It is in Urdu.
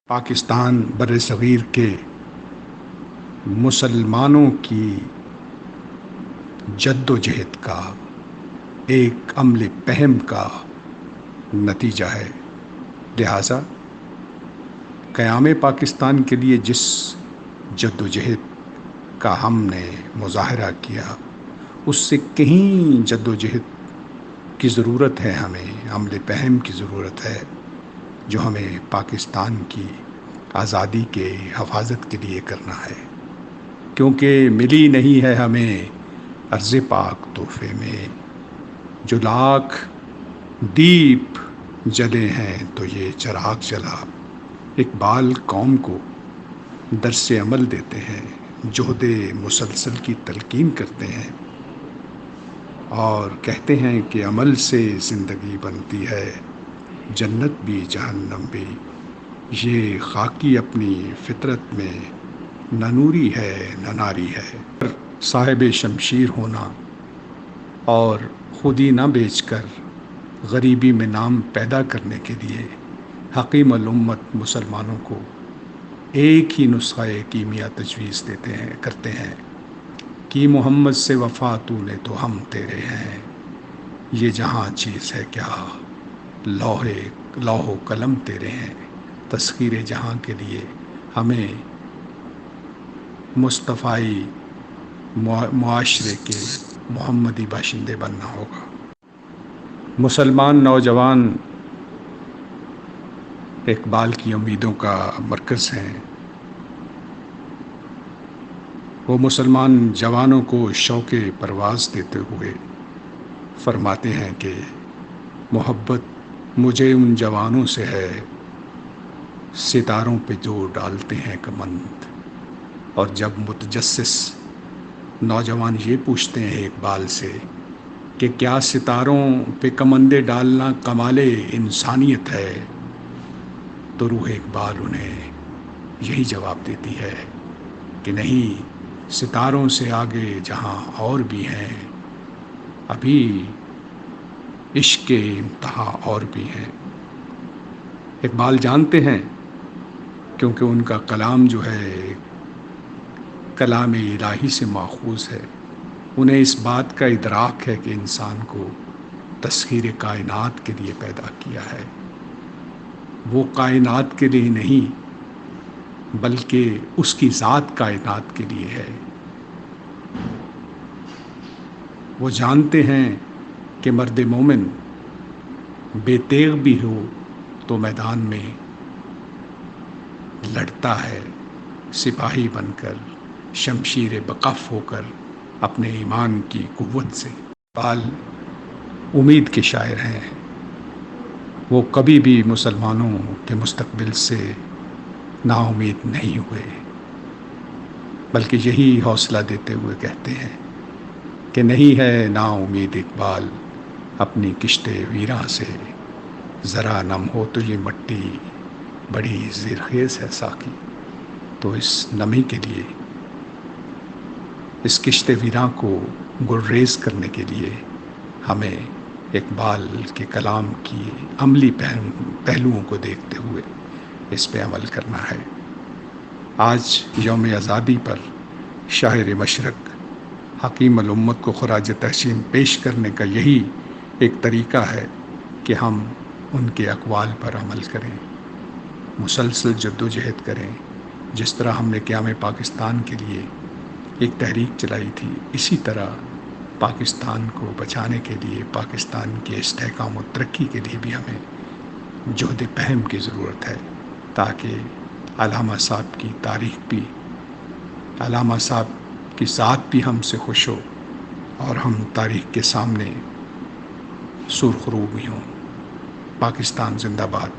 پاکستان بر صغیر کے مسلمانوں کی جد و جہد کا ایک عمل پہم کا نتیجہ ہے۔ لہٰذا قیام پاکستان کے لیے جس جد و جہد کا ہم نے مظاہرہ کیا، اس سے کہیں جد و جہد کی ضرورت ہے، ہمیں عمل پہم کی ضرورت ہے جو ہمیں پاکستان کی آزادی کے حفاظت کے لیے کرنا ہے، کیونکہ ملی نہیں ہے ہمیں عرض پاک تحفے میں، جو لاکھ دیپ جلے ہیں تو یہ چراغ جلا۔ اقبال قوم کو درس عمل دیتے ہیں، جہد مسلسل کی تلقین کرتے ہیں اور کہتے ہیں کہ عمل سے زندگی بنتی ہے، جنت بھی جہنم بھی۔ یہ خاکی اپنی فطرت میں نہ نوری ہے نہ ناری ہے۔ صاحب شمشیر ہونا اور خودی نہ بیچ کر غریبی میں نام پیدا کرنے کے لیے حکیم الامت مسلمانوں کو ایک ہی نسخہ کیمیا تجویز کرتے ہیں کہ محمد سے وفا تو نے تو ہم تیرے ہیں، یہ جہاں چیز ہے کیا لوح و قلم تیرے ہیں۔ تسخیر جہاں کے لیے ہمیں مصطفائی معاشرے کے محمدی باشندے بننا ہوگا۔ مسلمان نوجوان اقبال کی امیدوں کا مرکز ہیں۔ وہ مسلمان جوانوں کو شوق پرواز دیتے ہوئے فرماتے ہیں کہ محبت مجھے ان جوانوں سے ہے، ستاروں پہ جو ڈالتے ہیں کمند۔ اور جب متجسس نوجوان یہ پوچھتے ہیں اقبال سے کہ کیا ستاروں پہ کمندے ڈالنا کمال انسانیت ہے، تو روح اقبال انہیں یہی جواب دیتی ہے کہ نہیں، ستاروں سے آگے جہاں اور بھی ہیں، ابھی عشق کے انتہا اور بھی ہیں۔ اقبال جانتے ہیں، کیونکہ ان کا کلام جو ہے کلام الہی سے ماخوذ ہے، انہیں اس بات کا ادراک ہے کہ انسان کو تسخیر کائنات کے لیے پیدا کیا ہے۔ وہ کائنات کے لیے نہیں بلکہ اس کی ذات کائنات کے لیے ہے۔ وہ جانتے ہیں کہ مرد مومن بے تیغ بھی ہو تو میدان میں لڑتا ہے، سپاہی بن کر، شمشیر بقف ہو کر، اپنے ایمان کی قوت سے۔ اقبال امید کے شاعر ہیں، وہ کبھی بھی مسلمانوں کے مستقبل سے نا امید نہیں ہوئے، بلکہ یہی حوصلہ دیتے ہوئے کہتے ہیں کہ نہیں ہے نا امید اقبال اپنی کشت ویراں سے، ذرا نم ہو تو یہ مٹی بڑی زرخیز ہے ساقی۔ تو اس نمی کے لیے، اس کشت ویراں کو گلریز کرنے کے لیے ہمیں اقبال کے کلام کی عملی پہلوؤں کو دیکھتے ہوئے اس پہ عمل کرنا ہے۔ آج یوم آزادی پر شاعر مشرق حکیم الامت کو خراج تحسین پیش کرنے کا یہی ایک طریقہ ہے کہ ہم ان کے اقوال پر عمل کریں، مسلسل جد و جہد کریں۔ جس طرح ہم نے قیام پاکستان کے لیے ایک تحریک چلائی تھی، اسی طرح پاکستان کو بچانے کے لیے، پاکستان کے استحکام و ترقی کے لیے بھی ہمیں جہد پہم کی ضرورت ہے، تاکہ علامہ صاحب کی تاریخ بھی، علامہ صاحب کی ذات بھی ہم سے خوش ہو اور ہم تاریخ کے سامنے سرخرو بھی ہوں۔ پاکستان زندہ باد۔